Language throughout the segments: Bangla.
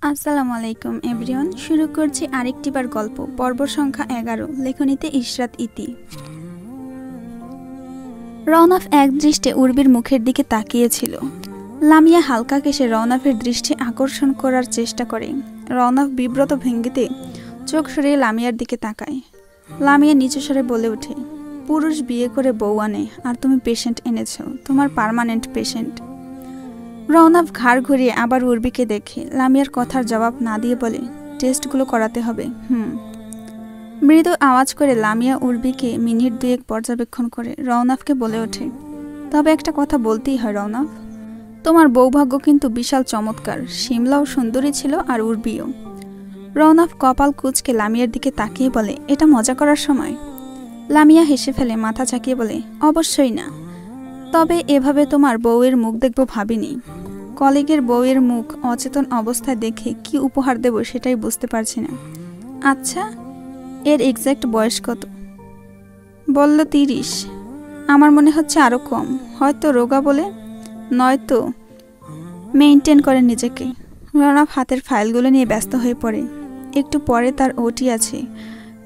আসসালামু আলাইকুম এভরিওয়ান। শুরু করছি আরেকটিবার গল্প, পর্ব সংখ্যা 11, লেখনীতে ইশরাত ইতি। রওনাফ এক দৃষ্টে উর্বির মুখের দিকে তাকিয়েছিল। লামিয়া হালকা কেশে রওনাফের দৃষ্টি আকর্ষণ করার চেষ্টা করে। রওনাফ বিব্রত ভঙ্গিতে চোখ সরিয়ে লামিয়ার দিকে তাকায়। লামিয়া নিচু স্বরে বলে ওঠে, পুরুষ বিয়ে করে বউ আনে, আর তুমি পেশেন্ট এনেছো, তোমার পার্মানেন্ট পেশেন্ট। রওনাফ ঘাড় ঘুরিয়ে আবার উর্বিকে দেখে লামিয়ার কথার জবাব না দিয়ে বলে, টেস্টগুলো করাতে হবে। মৃদু আওয়াজ করে লামিয়া উর্বিকে মিনিট দুয়েক পর্যবেক্ষণ করে রওনাফকে বলে ওঠে, তবে একটা কথা বলতেই হয় রওনাফ, তোমার বৌভাগ্য কিন্তু বিশাল চমৎকার। শিমলাও সুন্দরী ছিল, আর উর্বিও। রওনাফ কপাল কুঁচকে লামিয়ার দিকে তাকিয়ে বলে, এটা মজা করার সময়? লামিয়া হেসে ফেলে মাথা চাকিয়ে বলে, অবশ্যই না, তবে এভাবে তোমার বউয়ের মুখ দেখব ভাবিনি। কলিগের বউয়ের মুখ অচেতন অবস্থায় দেখে কি উপহার দেব সেটাই বুঝতে পারছি না। আচ্ছা, এর এক্স্যাক্ট বয়স কত? বলল 30। আমার মনে হচ্ছে আরও কম, হয়তো রোগা বলে, নয়তো মেইনটেন করে নিজেকে। রওনাফ হাতের ফাইলগুলো নিয়ে ব্যস্ত হয়ে পড়ে। একটু পরে তার ওটি আছে।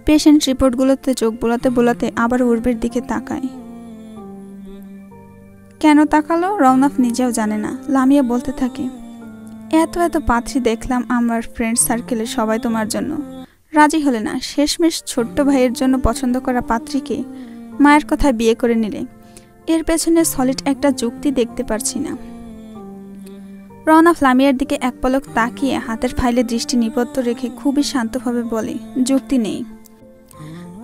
পেশেন্ট রিপোর্টগুলোতে চোখ বোলাতে বোলাতে আবার উর্বির দিকে তাকায়। কেন তাকালো রওনাফ নিজেও জানে না। লামিয়া বলতে থাকে, এত এত পাত্রী দেখলাম আমার ফ্রেন্ড সার্কেলে, সবাই তোমার জন্য রাজি হলে না। শেষমেশ ছোট্ট ভাইয়ের জন্য পছন্দ করা পাত্রীকে মায়ের কথায় বিয়ে করে নিলে। এর পেছনে সলিড একটা যুক্তি দেখতে পারছি না। রওনাফ লামিয়ার দিকে এক পলক তাকিয়ে হাতের ফাইলে দৃষ্টি নিবদ্ধ রেখে খুবই শান্তভাবে বলে, যুক্তি নেই।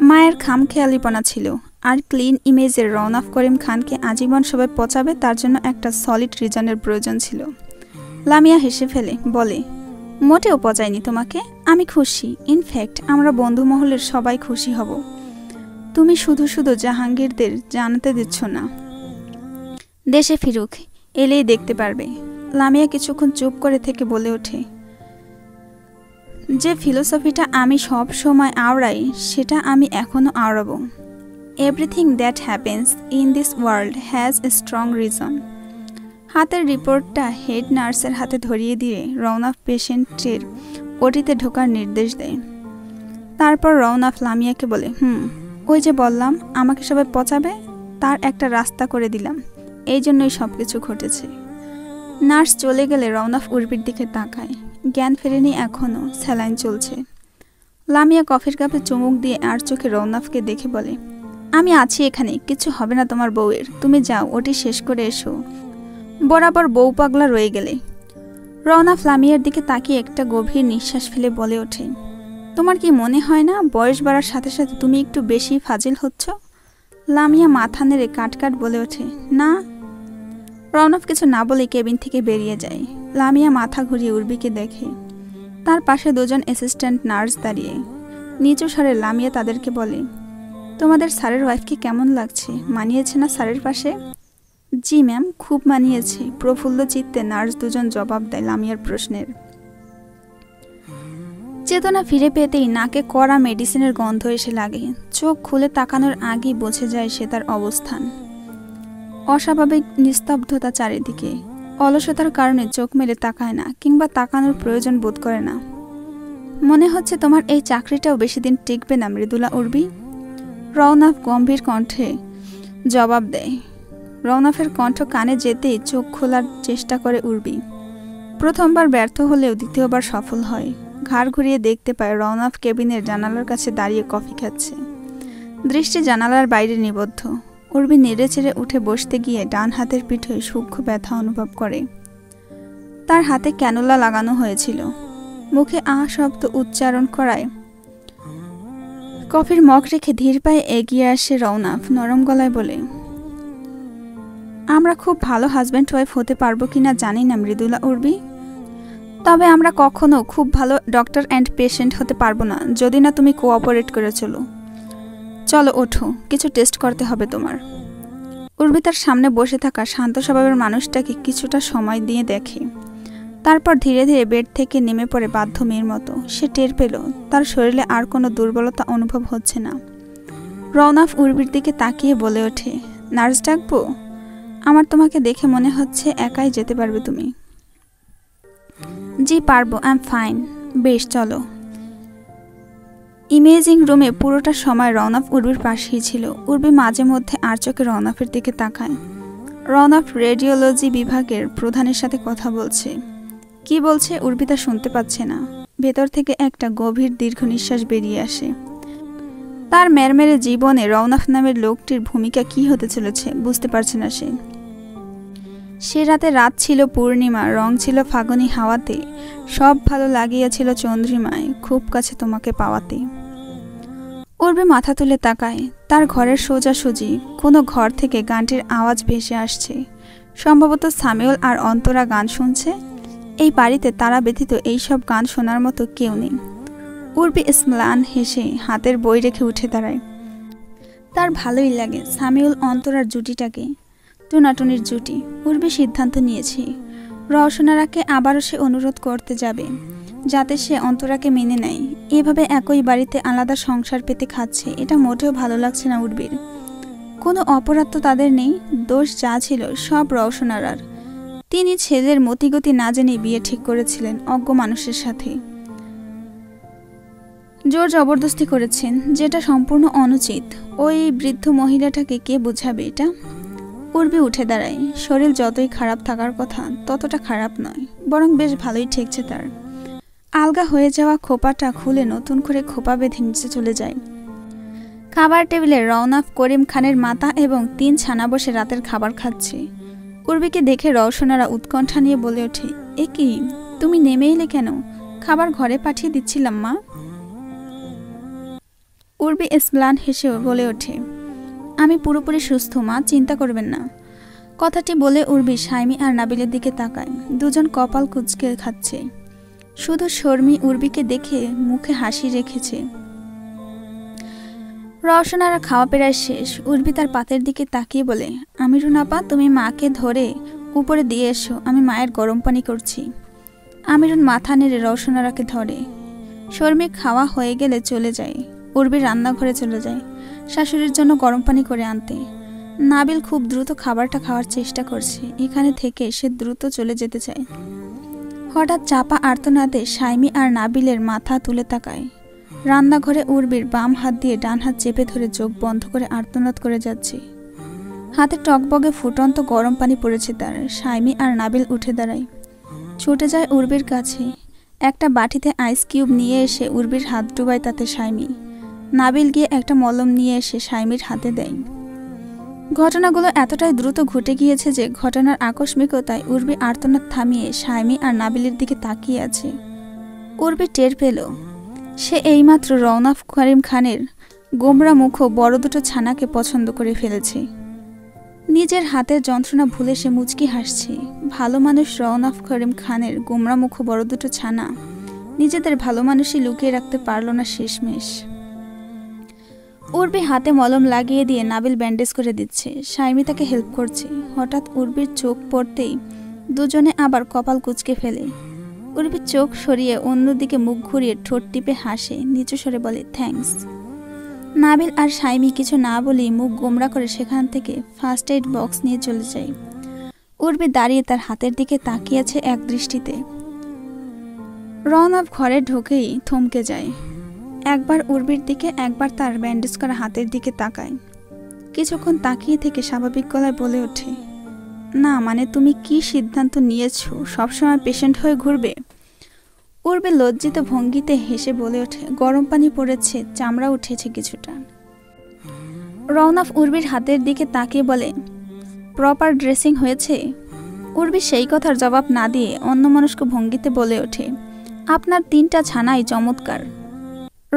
মায়ের খামখেয়ালিপনা ছিল, আর ক্লিন ইমেজের রওনাফ করিম খানকে আজীবন সবাই পচাবে, তার জন্য একটা সলিড রিজনের প্রয়োজন ছিল। লামিয়া হেসে ফেলে বলে, মোটেও পচায়নি তোমাকে, আমি খুশি। ইনফ্যাক্ট আমরা বন্ধু মহলের সবাই খুশি হব। তুমি শুধু শুধু জাহাঙ্গীরদের জানাতে দিচ্ছ না। দেশে ফিরুক, এলেই দেখতে পারবে। লামিয়া কিছুক্ষণ চুপ করে থেকে বলে ওঠে, যে ফিলোসফিটা আমি সব সময় আওড়াই সেটা আমি এখনো আওড়াবো। Everything that happens in this world has a strong reason. হাতের রিপোর্টটা হেড নার্সের হাতে ধরিয়ে দিয়ে রওনাফ পেশেন্টের ওটিতে ঢোকার নির্দেশ দেয়। তারপর রওনাফ লামিয়াকে বলে, ওই যে বললাম আমাকে সবাই পচাবে, তার একটা রাস্তা করে দিলাম। এই জন্যই সব কিছু ঘটেছে। নার্স চলে গেলে রওনাফ উর্বির দিকে তাকায়। জ্ঞান ফেরেনি এখনও, স্যালাইন চলছে। লামিয়া কফির কাপে চুমুক দিয়ে আর চোখে রওনাফকে দেখে বলে, আমি আছি এখানে, কিছু হবে না তোমার বউয়ের, তুমি যাও ওটি শেষ করে এসো। বরাবর বউ পাগলা রয়ে গেলে। রওনাফ লামিয়ার দিকে তাকিয়ে একটা গভীর নিঃশ্বাস ফেলে বলে ওঠে, তোমার কি মনে হয় না বয়স বাড়ার সাথে সাথে তুমি একটু বেশি ফাজিল হচ্ছ? লামিয়া মাথা নেড়ে কাটকাট বলে ওঠে, না। রওনাফ কিছু না বলে কেবিন থেকে বেরিয়ে যায়। লামিয়া মাথা ঘুরিয়ে উর্বিকে দেখে। তার পাশে দুজন অ্যাসিস্ট্যান্ট নার্স দাঁড়িয়ে। নিচু স্বরে লামিয়া তাদেরকে বলে, তোমাদের স্যারের ওয়াইফকে কেমন লাগছে? মানিয়েছে না স্যারের পাশে? জি ম্যাম, খুব মানিয়েছে, প্রফুল্ল চিত্তে নার্স দুজন জবাব দেয় লামিয়ার প্রশ্নের। চেতনা ফিরে পেতেই নাকে কড়া মেডিসিনের গন্ধ এসে লাগে। চোখ খুলে তাকানোর আগেই বোঝে যায় সে তার অবস্থান। অস্বাভাবিক নিস্তব্ধতা চারিদিকে। অলসতার কারণে চোখ মেলে তাকায় না, কিংবা তাকানোর প্রয়োজন বোধ করে না। মনে হচ্ছে তোমার এই চাকরিটাও বেশি দিন টিকবে না মৃদুলা উর্বি। রওনাফ গম্ভীর কণ্ঠে জবাব দেয়। রওনাফের কণ্ঠ কানে যেতেই চোখ খোলার চেষ্টা করে উর্বি। প্রথমবার ব্যর্থ হলেও দ্বিতীয়বার সফল হয়। ঘাড় ঘুরিয়ে দেখতে পায় রওনাফ কেবিনের জানালার কাছে দাঁড়িয়ে কফি খাচ্ছে। দৃষ্টি জানালার বাইরে নিবদ্ধ। উর্বি নেড়ে চেড়ে উঠে বসতে গিয়ে ডান হাতের পিঠে সূক্ষ্ম ব্যথা অনুভব করে। তার হাতে ক্যানুলা লাগানো হয়েছিল। মুখে আহ শব্দ উচ্চারণ করায় কফির মগ রেখে ধীর পায়ে এগিয়ে আসে রওনাফ। নরম গলায় বলে, আমরা খুব ভালো হাজব্যান্ড ওয়াইফ হতে পারবো কিনা জানি না মৃদুলা উর্বি, তবে আমরা কখনো খুব ভালো ডক্টর অ্যান্ড পেশেন্ট হতে পারবো না যদি না তুমি কোঅপারেট করে চলো। চলো ওঠো, কিছু টেস্ট করতে হবে তোমার। উর্বি তার সামনে বসে থাকা শান্ত স্বভাবের মানুষটাকে কিছুটা সময় দিয়ে দেখে। তারপর ধীরে ধীরে বেড থেকে নেমে পড়ে বাধ্য মেয়ের মতো। সে টের পেল তার শরীরে আর কোনো দুর্বলতা অনুভব হচ্ছে না। রওনাফ উর্বির দিকে তাকিয়ে বলে ওঠে, নার্স ডাকবো? আমার তোমাকে দেখে মনে হচ্ছে একাই যেতে পারবে তুমি। জি পারবো, আই এম ফাইন। বেশ চলো। ইমেজিং রুমে পুরোটা সময় রওনাফ উর্বির পাশেই ছিল। উর্বি মাঝে মধ্যে আর চোখে রওনাফের দিকে তাকায়। রওনাফ রেডিওলজি বিভাগের প্রধানের সাথে কথা বলছে। কি বলছে উর্বি তা শুনতে পাচ্ছে না। ভেতর থেকে একটা গভীর দীর্ঘ নিঃশ্বাস বেরিয়ে আসে। তার মেরমেরে জীবনে রওনাফ নামের লোকটির ভূমিকা কি হতে চলেছে বুঝতে পারছে না সে। সে রাত ছিল পূর্ণিমা, রং ছিল ফাগুনি হাওয়াতে, সব ভালো লাগিয়াছিল চন্দ্রিমায়, খুব কাছে তোমাকে পাওয়াতে। উর্বি মাথা তুলে তাকায়। তার ঘরের সোজাসুজি কোনো ঘর থেকে গানটির আওয়াজ ভেসে আসছে। সম্ভবত সামিউল আর অন্তরা গান শুনছে। এই বাড়িতে তারা ব্যতীত এইসব গান শোনার মতো কেউ নেই। উর্বি ম্লান হেসে হাতের বই রেখে উঠে দাঁড়ায়। তার ভালোই লাগে সামিউল অন্তরার জুটিটাকে, টুনাটুনির জুটি। উর্বি সিদ্ধান্ত নিয়েছে রওশনারাকে আবারও সে অনুরোধ করতে যাবে, যাতে সে অন্তরাকে মেনে নেয়। এভাবে একই বাড়িতে আলাদা সংসার পেতে খাচ্ছে, এটা মোটেও ভালো লাগছে না উর্বির। কোনো অপরাধ তো তাদের নেই, দোষ যা ছিল সব রওশনারার। তিনি ছেলের মতিগতি না জেনে বিয়ে ঠিক করেছিলেন অজ্ঞ মানুষের সাথে। জোর জবরদস্তি করেছেন, যেটা সম্পূর্ণ অনুচিত। ওই বৃদ্ধ মহিলাটাকে কে বোঝাবে এটা? উর্বি উঠে দাঁড়ায়। শরীর যতই খারাপ থাকার কথা ততটা খারাপ নয়, বরং বেশ ভালোই ঠেকছে তার। আলগা হয়ে যাওয়া খোপাটা খুলে নতুন করে খোপা বেঁধে নিচে চলে যায়। খাবার টেবিলে রওনাফ, করিম খানের মাতা এবং 3 ছানা বসে রাতের খাবার খাচ্ছে। উর্বিকে দেখে রওশনারা উৎকণ্ঠা নিয়ে বলে ওঠে, এ কি, তুমি নেমে এলে কেন? খাবার ঘরে পাঠিয়ে দিচ্ছিলাম মা। উর্বি ম্লান হেসে বলে ওঠে, আমি পুরোপুরি সুস্থ মা, চিন্তা করবেন না। কথাটি বলে উর্বি শাইমি আর নাবিলের দিকে তাকায়। দুজন কপাল কুঁচকে খাচ্ছে। শুধু শর্মি উর্বিকে দেখে মুখে হাসি রেখেছে। রওশনারা খাওয়া প্রায় শেষ। উর্বি তার পাতের দিকে তাকিয়ে বলে, আমিরুন আপা, তুমি মাকে ধরে উপরে দিয়ে এসো, আমি মায়ের গরম পানি করছি। আমিরুন মাথা নেড়ে রওশনারাকে ধরে। শর্মি খাওয়া হয়ে গেলে চলে যায়। উর্বি রান্নাঘরে চলে যায় শাশুড়ির জন্য গরম পানি করে আনতে। নাবিল খুব দ্রুত খাবারটা খাওয়ার চেষ্টা করছে। এখানে থেকে সে দ্রুত চলে যেতে চায়। হঠাৎ চাপা আর্তনাদে শাইমি আর নাবিলের মাথা তুলে তাকায়। রান্নাঘরে উর্বির বাম হাত দিয়ে ডান হাত চেপে ধরে চোখ বন্ধ করে আর্তনাদ করে যাচ্ছে। হাতে টকবগে ফুটন্ত গরম পানি পড়েছে তার। শাইমি আর নাবিল উঠে দাঁড়ায়, ছুটে যায় উর্বির কাছে। একটা বাটিতে আইস কিউব নিয়ে এসে উর্বির হাত ডুবায় তাতে শাইমি। নাবিল গিয়ে একটা মলম নিয়ে এসে শাইমির হাতে দেয়। ঘটনাগুলো এতটাই দ্রুত ঘটে গিয়েছে যে ঘটনার আকস্মিকতায় উর্বি আর্তনাদ থামিয়ে শাইমি আর নাবিলের দিকে তাকিয়ে আছে। উর্বি টের পেল সে এইমাত্র রওনাফ করিম খানের গোমরা মুখ বড় দুটো ছানাকে পছন্দ করে ফেলেছে। নিজের হাতের যন্ত্রণা ভুলে সে মুচকি হাসছে। ভালো মানুষ রওনাফ করিম খানের গোমরা মুখ বড় দুটো ছানা নিজেদের ভালো মানুষই লুকিয়ে রাখতে পারল না শেষমেশ। উর্বি হাতে মলম লাগিয়ে দিয়ে নাবিল ব্যান্ডেজ করে দিচ্ছে। শাইমি তাকে হেল্প করছে। হঠাৎ উর্বির চোখ পড়তেই দুজনে আবার কপাল কুঁচকে ফেলে। উর্বির চোখ সরিয়ে অন্যদিকে মুখ ঘুরিয়ে ঠোঁট টিপে হাসে, নিচু স্বরে বলে থ্যাঙ্কস। নাবিল আর শাইমি কিছু না বলেই মুখ গোমরা করে সেখান থেকে ফার্স্ট এইড বক্স নিয়ে চলে যায়। উর্বি দাঁড়িয়ে তার হাতের দিকে তাকিয়েছে এক দৃষ্টিতে। রওনাফ ঘরে ঢোকেই থমকে যায়। একবার উর্বির দিকে, একবার তার ব্যান্ডেজ করা হাতের দিকে তাকায়। কিছুক্ষণ তাকিয়ে থেকে স্বাভাবিক গলায় বলে ওঠে, না মানে তুমি কি সিদ্ধান্ত নিয়েছো? সবসময় পেশেন্ট হয়ে ঘুরবে? উর্বি লজ্জিত ভঙ্গিতে হেসে বলে ওঠে, গরম পানি পড়েছে, চামড়া উঠেছে কিছুটা। রওনাফ উর্বির হাতের দিকে তাকিয়ে বলে, প্রপার ড্রেসিং হয়েছে? উর্বি সেই কথার জবাব না দিয়ে অন্যমনস্ক ভঙ্গিতে বলে ওঠে, আপনার 3টা ছানাই চমৎকার।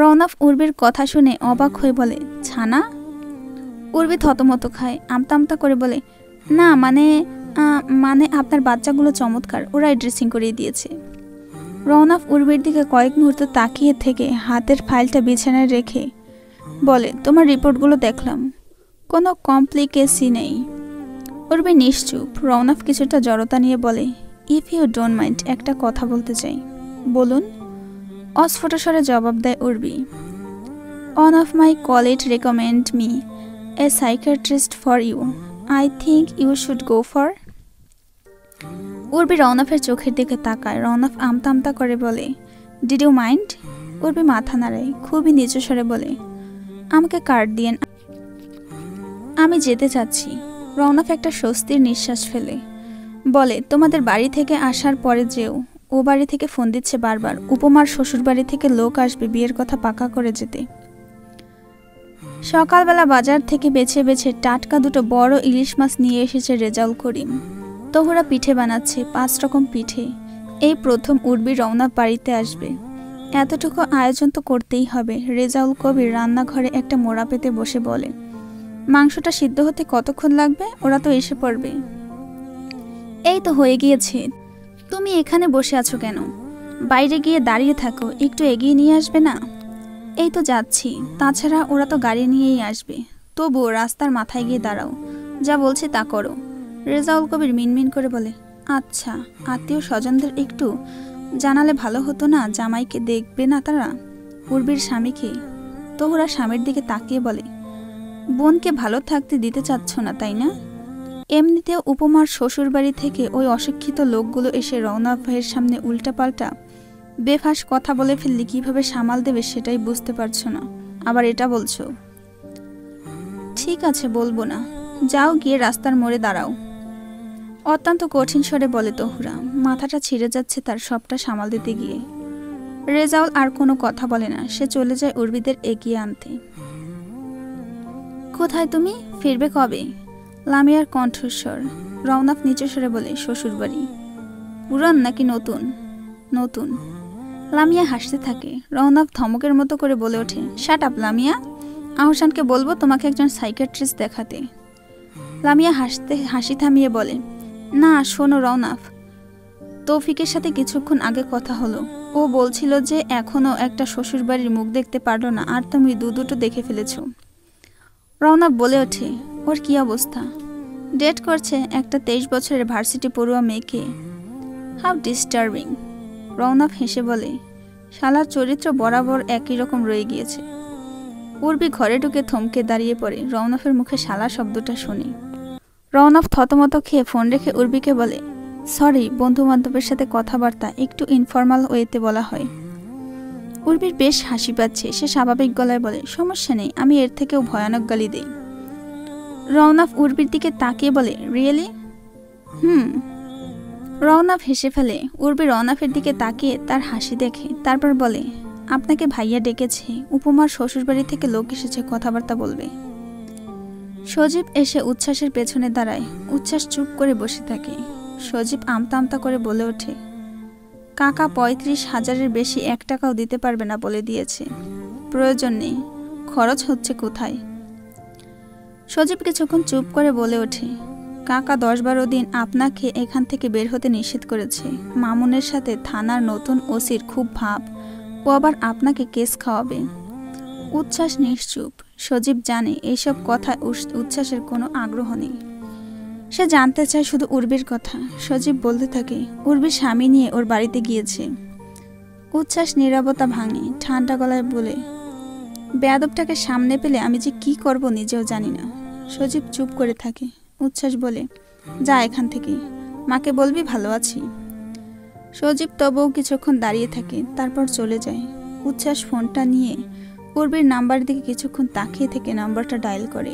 রওনাফ উর্বির কথা শুনে অবাক হয়ে বলে, ছানা? উর্বি থতমত খায়, আমতা আমতা করে বলে, না মানে আপনার বাচ্চাগুলো চমৎকার, ওরাই ড্রেসিং করিয়ে দিয়েছে। রওনাফ উর্বির দিকে কয়েক মুহূর্ত তাকিয়ে থেকে হাতের ফাইলটা বিছানায় রেখে বলে, তোমার রিপোর্টগুলো দেখলাম, কোনো কমপ্লিকেসি নেই। উর্বি নিশ্চুপ। রওনাফ কিছুটা জড়তা নিয়ে বলে, ইফ ইউ ডোন্ট মাইন্ড, একটা কথা বলতে চাই। বলুন। অস্ফুট স্বরে জবাব দেয় Urbi. One of my colleague recommend me a psychiatrist for you. I think you should go for. Urbi রওনাফের চোখের দিকে তাকায়। রওনাফ আমতা আমতা করে বলে, ডিড ইউ মাইন্ড? উর্বি মাথা নাড়ায়, খুবই নিচু স্বরে বলে, আমাকে কার্ড দিয়েন, আমি যেতে চাচ্ছি। রওনাফ একটা স্বস্তির নিঃশ্বাস ফেলে বলে, তোমাদের বাড়ি থেকে আসার পরে যেও। ও বাড়ি থেকে ফোন দিচ্ছে বারবার, উপমার শ্বশুর বাড়ি থেকে লোক আসবে বিয়ের কথা পাকা করে যেতে। সকালবেলা বাজার থেকে বেছে বেছে টাটকা দুটো বড় ইলিশ মাছ নিয়ে এসেছে রেজাউল করিম। তহুরা পিঠে বানাচ্ছে, 5 রকম পিঠে। এই প্রথম উর্বি রওনাফ বাড়িতে আসবে, এতটুকু আয়োজন তো করতেই হবে। রেজাউল কবির রান্নাঘরে একটা মোড়া পেতে বসে বলে, মাংসটা সিদ্ধ হতে কতক্ষণ লাগবে? ওরা তো এসে পড়বে। এই তো হয়ে গিয়েছে, তুমি এখানে বসে আছো কেন? বাইরে গিয়ে দাঁড়িয়ে থাকো, একটু এগিয়ে নিয়ে আসবে না? এই তো যাচ্ছি, তাছাড়া ওরা তো গাড়ি নিয়েই আসবে। তবুও রাস্তার মাথায় গিয়ে দাঁড়াও, যা বলছে তা করো। রেজাউল কবির মিনমিন করে বলে, আচ্ছা, আত্মীয় স্বজনদের একটু জানালে ভালো হতো না? জামাইকে দেখবে না তারা, উর্বির স্বামীকে। তহুরা স্বামীর দিকে তাকিয়ে বলে, বোনকে ভালো থাকতে দিতে চাচ্ছ না তাই না? এমনিতেও উপমার শ্বশুর বাড়ি থেকে ওই অশিক্ষিত লোকগুলো এসে রওনাফ ভাইয়ের সামনে উল্টাপাল্টা বেফাস কথা বলে ফেললে কিভাবে সামাল দেবে সেটাই বুঝতে পারছো না, আবার এটা বলছো। ঠিক আছে, বলবো না, যাও গিয়ে রাস্তার মোড়ে দাঁড়াও। অত্যন্ত কঠিন স্বরে বলে তহুরা, মাথাটা ছিঁড়ে যাচ্ছে তার সবটা সামাল দিতে গিয়ে। রেজাউল আর কোনো কথা বলে না, সে চলে যায় উর্বিদের এগিয়ে আনতে। কোথায় তুমি? ফিরবে কবে? লামিয়ার কণ্ঠস্বর। রওনাফ নিচু স্বরে বলে, শ্বশুর বাড়ি। পুরান নাকি নতুন? নতুন। লামিয়া হাসতে থাকে। রওনাফ ধমকের মতো করে বলে ওঠে, শাট আপ লামিয়া, আহসানকে বলবো তোমাকে একজন সাইকিয়াট্রিস্ট দেখাতে। লামিয়া হাসি থামিয়ে বলে, না শোনো রওনাফ, তৌফিকের সাথে কিছুক্ষণ আগে কথা হলো, ও বলছিল যে এখনো একটা শ্বশুর বাড়ির মুখ দেখতে পারলো না, আর তুমি দুটো দেখে ফেলেছ। রওনাফ বলে ওঠে, ওর কি অবস্থা? ডেট করছে একটা 23 বছরের ভার্সিটি পড়ুয়া মেয়েকে। How disturbing. রওনাফ হেসে বলে, শালার চরিত্র বরাবর একই রকম রয়ে গিয়েছে। উর্বি ঘরে ঢুকে থমকে দাঁড়িয়ে পড়ে রওনাফের মুখে শালা শব্দটা শুনে। রওনাফ থতমত খেয়ে ফোন রেখে উর্বিকে বলে, সরি, বন্ধু বান্ধবের সাথে কথাবার্তা একটু ইনফর্মাল ওয়েতে বলা হয়। উর্বির বেশ হাসি পাচ্ছে, সে স্বাভাবিক গলায় বলে, সমস্যা নেই, আমি এর থেকেও ভয়ানক গালি দেই। রওনাফ উর্বির দিকে তাকিয়ে বলে, রিয়েলি? রওনাফ হেসে ফেলে। উর্বি রওনাফের দিকে তাকিয়ে তার হাসি দেখে, তারপর বলে, আপনাকে ভাইয়া ডেকেছে, উপমার শ্বশুরবাড়ি থেকে লোক এসেছে, কথাবার্তা বলবে। সজীব এসে উচ্ছ্বাসের পেছনে দাঁড়ায়। উচ্ছ্বাস চুপ করে বসে থাকে। সজীব আমতা আমতা করে বলে ওঠে, কাকা 35,000-এর বেশি 1 টাকাও দিতে পারবে না বলে দিয়েছে। প্রয়োজন নেই, খরচ হচ্ছে কোথায়? সজীব কিছুক্ষণ চুপ করে বলে ওঠে, কাকা 10-12 দিন আপনাকে এখান থেকে বের হতে নিষেধ করেছে। মামুনের সাথে থানার নতুন ওসির খুব ভাব, ও আবার আপনাকে কেস খাওয়াবে। উচ্ছ্বাস নিশ্চুপ। সজীব জানে এইসব কথায় উচ্ছ্বাসের কোনো আগ্রহ নেই। সে জানতে চায় শুধু উর্বির কথা। সজীব বলতে থাকে, উর্বির স্বামী নিয়ে ওর বাড়িতে গিয়েছে। উচ্ছ্বাস নীরবতা ভাঙে, ঠান্ডা গলায় বলে, বেয়াদবটাকে সামনে পেলে আমি যে কি করব নিজেও জানি না। সজীব চুপ করে থাকে। উচ্ছ্বাস বলে, যা এখান থেকে, মাকে বলবি ভালো আছি। সজীব তবুও কিছুক্ষণ দাঁড়িয়ে থাকে, তারপর চলে যায়। উচ্ছ্বাস ফোনটা নিয়ে উর্বির নাম্বার দিকে কিছুক্ষণ তাকিয়ে থেকে নাম্বারটা ডায়াল করে।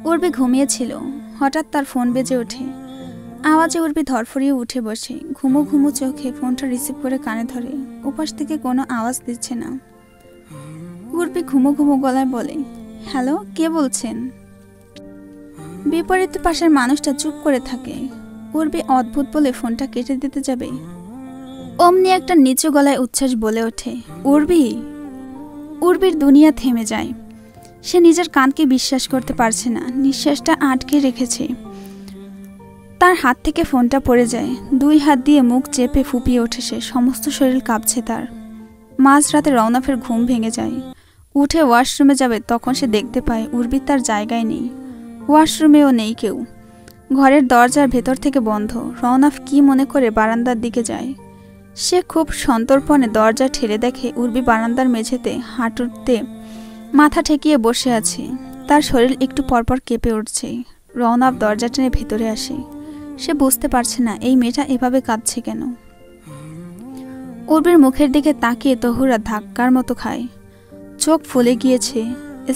উর্বি ঘুমিয়েছিল, হঠাৎ তার ফোন বেজে ওঠে। আওয়াজে উর্বি ধরফরিয়ে উঠে বসে, ঘুমো ঘুমো চোখে ফোনটা রিসিভ করে কানে ধরে। ওপাশ থেকে কোনো আওয়াজ দিচ্ছে না। উর্বি ঘুমো ঘুমো গলায় বলে, হ্যালো, কে বলছেন? বিপরীত পাশের মানুষটা চুপ করে থাকে। উর্বি অদ্ভুত বলে ফোনটা কেটে দিতে যাবে, অমনি একটা নিচু গলায় উচ্ছ্বাস বলে ওঠে, উর্বি। উর্বির দুনিয়া থেমে যায়। সে নিজের কানকে বিশ্বাস করতে পারছে না, নিঃশ্বাসটা আটকে রেখেছে। তার হাত থেকে ফোনটা পড়ে যায়। 2 হাত দিয়ে মুখ চেপে ফুপিয়ে ওঠে সে, সমস্ত শরীর কাঁপছে তার। মাঝরাতে রওনাফের ঘুম ভেঙে যায়। উঠে ওয়াশরুমে যাবে, তখন সে দেখতে পায় উর্বি তার জায়গায় নেই। ওয়াশরুমেও নেই কেউ। ঘরের দরজার ভেতর থেকে বন্ধ। রওনাফ কি মনে করে বারান্দার দিকে যায়। সে খুব সন্তর্পণে দরজা ঠেলে দেখে উর্বি বারান্দার মেঝেতে হাঁটুতে মাথা ঠেকিয়ে বসে আছে। তার শরীর একটু পরপর কেঁপে উঠছে। রওনাফ দরজা টেনে ভেতরে আসে। সে বুঝতে পারছে না এই মেয়েটা এভাবে কাঁদছে কেন। উর্বির মুখের দিকে তাকিয়ে তহুরা ধাক্কার মতো খায়। চোখ ফুলে গিয়েছে,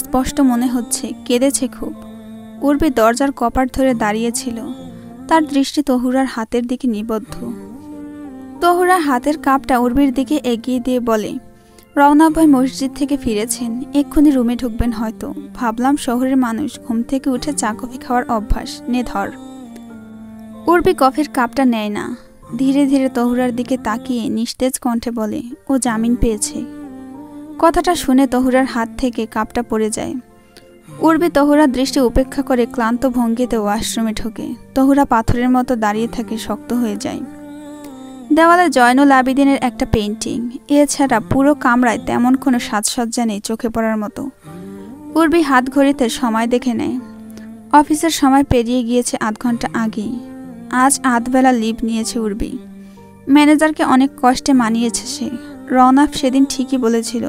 স্পষ্ট মনে হচ্ছে কেঁদেছে খুব। উর্বি দরজার কপাট ধরে দাঁড়িয়েছিল, তার দৃষ্টি তহুরার হাতের দিকে নিবদ্ধ। তহুরার হাতের কাপটা উর্বির দিকে এগিয়ে দিয়ে বলে, রওনাক ভাই মসজিদ থেকে ফিরেছেন, এক্ষুনি রুমে ঢুকবেন হয়তো। ভাবলাম শহরের মানুষ, ঘুম থেকে উঠে চা কফি খাওয়ার অভ্যাস, নে ধর। উর্বি কফির কাপটা নেয় না, ধীরে ধীরে তহুরার দিকে তাকিয়ে নিস্তেজ কণ্ঠে বলে, ও জামিন পেয়েছে। কথাটা শুনে তহুরার হাত থেকে কাপটা পড়ে যায়। উর্বি তহুরার দৃষ্টি উপেক্ষা করে ক্লান্ত ভঙ্গিতে ওয়াশরুমে ঢোকে। তহুরা পাথরের মতো দাঁড়িয়ে থাকে, শক্ত হয়ে যায়। দেওয়ালে জয়নুল আবিদিনের একটা পেইন্টিং, এছাড়া পুরো কামরায় তেমন কোনো সাজসজ্জা নেই চোখে পড়ার মতো। উর্বি হাত ঘড়িতে সময় দেখে নেয়। অফিসের সময় পেরিয়ে গিয়েছে আধ ঘন্টা আগেই। আজ আধবেলা লিভ নিয়েছে উর্বি। ম্যানেজারকে অনেক কষ্টে মানিয়েছে সে। রওনাক সেদিন ঠিকই বলেছিল,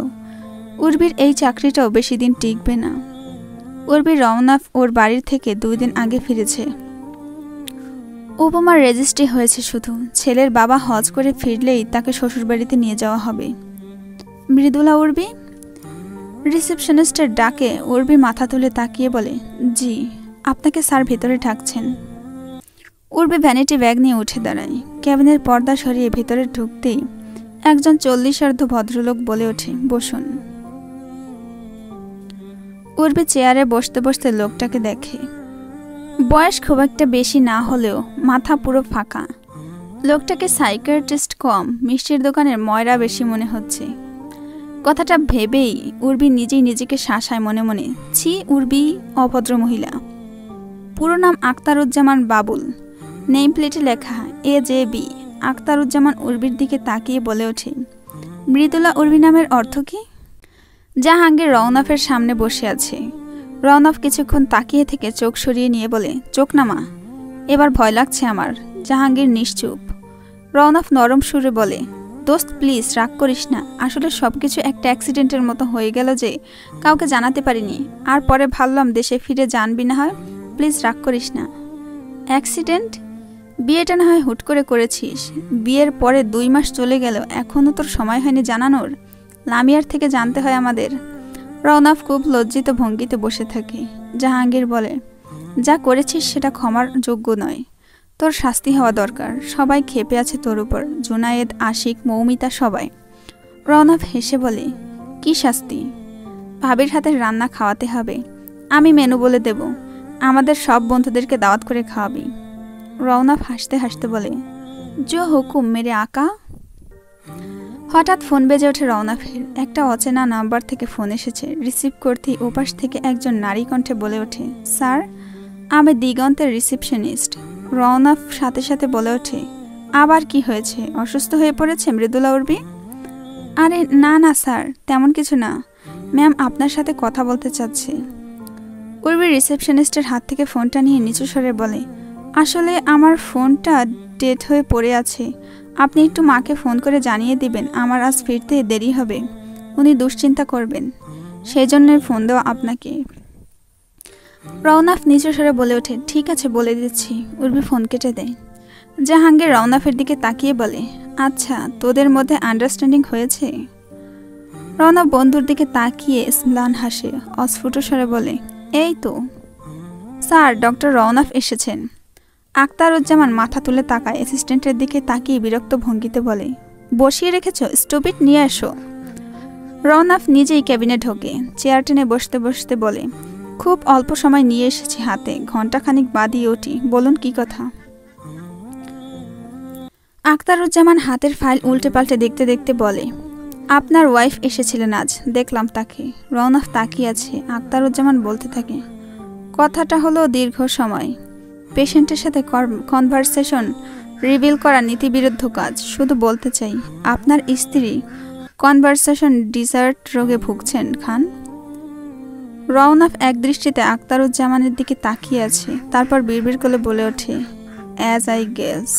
উর্বির এই চাকরিটাও বেশি দিন টিকবে না। উর্বি রওনাক ওর বাড়ির থেকে 2 দিন আগে ফিরেছে। উপমার রেজিস্ট্রি হয়েছে শুধু, ছেলের বাবা হজ করে ফিরলেই তাকে শ্বশুরবাড়িতে নিয়ে যাওয়া হবে। মৃদুলা উর্বি? রিসেপশনিস্টের ডাকে উর্বি মাথা তুলে তাকিয়ে বলে, জি, আপনাকে স্যার ভেতরে ডাকছেন। উর্বি ভ্যানিটি ব্যাগ নিয়ে উঠে দাঁড়ায়। ক্যাবিনের পর্দা সরিয়ে ভেতরে ঢুকতেই একজন 40-ঊর্ধ্ব ভদ্রলোক বলে ওঠে, বসুন। উর্বি চেয়ারে বসতে বসতে লোকটাকে দেখে। বয়স খুব একটা বেশি না হলেও মাথা পুরো ফাঁকা। লোকটাকে সাইকিয়াট্রিস্ট কম মিষ্টির দোকানের ময়রা বেশি মনে হচ্ছে। কথাটা ভেবেই উর্বি নিজেই নিজেকে শাসায় মনে মনে, ছি উর্বি, অভদ্র মহিলা। পুরো নাম আখতারুজ্জামান বাবুল, নেম প্লেটে লেখা AJB। আখতারুজ্জামান উর্বির দিকে তাকিয়ে বলে ওঠে, মৃদুলা উর্বি নামের অর্থ কি? জাহাঙ্গীর রওনাফের সামনে বসে আছে। রওনাফ কিছুক্ষণ তাকিয়ে থেকে চোখ সরিয়ে নিয়ে বলে, চোখ নামা, এবার ভয় লাগছে আমার। জাহাঙ্গীর নিশ্চুপ। রওনাফ নরম সুরে বলে, দোস্ত প্লিজ রাগ করিস না, আসলে সবকিছু একটা অ্যাক্সিডেন্টের মতো হয়ে গেল যে কাউকে জানাতে পারিনি। আর পরে ভাবলাম দেশে ফিরে জানবি না হয়, প্লিজ রাগ করিস না। অ্যাক্সিডেন্ট? বিয়েটা না হয় হুট করে করেছিস, বিয়ের পরে 2 মাস চলে গেল, এখনও তোর সময় হয়নি জানানোর? লামিয়ার থেকে জানতে হয় আমাদের। রওনাফ খুব লজ্জিত ভঙ্গিতে বসে থাকে। জাহাঙ্গীর বলে, যা করেছিস সেটা ক্ষমার যোগ্য নয়, তোর শাস্তি হওয়া দরকার। সবাই ক্ষেপে আছে তোর উপর, জুনায়েদ, আশিক, মৌমিতা, সবাই। রওনাফ হেসে বলে, কি শাস্তি? ভাবির হাতের রান্না খাওয়াতে হবে, আমি মেনু বলে দেব, আমাদের সব বন্ধুদেরকে দাওয়াত করে খাওয়াবি। রওনাফ হাসতে হাসতে বলে, জো হুকুম মেরে আকা। হঠাৎ ফোন বেজে ওঠে রওনাফের। একটা অচেনা নাম্বার থেকে ফোন এসেছে। রিসিভ করতেই ওপাশ থেকে একজন নারী কণ্ঠে বলে ওঠে, স্যার, আমি দিগন্তের রিসেপশনিস্ট। রওনাফ সাথে সাথে বলে ওঠে, আবার কি হয়েছে? অসুস্থ হয়ে পড়েছে মৃদুলা উর্বি? আরে না না স্যার, তেমন কিছু না, ম্যাম আপনার সাথে কথা বলতে চাচ্ছে। উর্বি রিসেপশনিস্টের হাত থেকে ফোনটা নিয়ে নিচু স্বরে বলে, আসলে আমার ফোনটা ডেড হয়ে পড়ে আছে, আপনি একটু মাকে ফোন করে জানিয়ে দিবেন আমার আজ ফিরতে দেরি হবে, উনি দুশ্চিন্তা করবেন, সেই জন্য ফোন দেওয়া আপনাকে। রওনাফ নিচু স্বরে বলে ওঠে, ঠিক আছে বলে দিচ্ছি। উর্বি ফোন কেটে দেয়। জাহাঙ্গীর রওনাফের দিকে তাকিয়ে বলে, আচ্ছা তোদের মধ্যে আন্ডারস্ট্যান্ডিং হয়েছে? রওনাফ বন্ধুর দিকে তাকিয়ে স্ম্লান হাসে, অস্ফুট স্বরে বলে, এই তো। স্যার, ডক্টর রওনাফ এসেছেন। আখতারুজ্জামান মাথা তুলে তাকায় অ্যাসিস্ট্যান্টের দিকে তাকিয়ে বিরক্ত ভঙ্গিতে বলে, বসিয়ে রেখেছ, স্টুপিড, নিয়ে এসো। রওনাফ নিজেই ক্যাবিনে ঢোকে। চেয়ার টেনে বসতে বসতে বলে, খুব অল্প সময় নিয়ে এসেছি হাতে, ঘণ্টাখানিক বাদিয়ে উঠি, বলুন কি কথা। আখতারুজ্জামান হাতের ফাইল উল্টে পাল্টে দেখতে দেখতে বলে, আপনার ওয়াইফ এসেছিলেন আজ, দেখলাম তাকে। রওনাফ তাকিয়ে আছে। আখতারুজ্জামান বলতে থাকে, কথাটা হলো দীর্ঘ সময়, পেশেন্টের সাথে কনভারসেশন রিভিল করা নীতিবিরুদ্ধ কাজ। শুধু বলতে চাই, আপনার স্ত্রী কনভারসেশন ডিসার্ট রোগে ভুগছেন খান। রওনাফ এক দৃষ্টিতে আখতারুজ্জামানের দিকে তাকিয়ে আছে, তারপর বিড়বিড় করে বলে ওঠে, অ্যাজ আই গেস।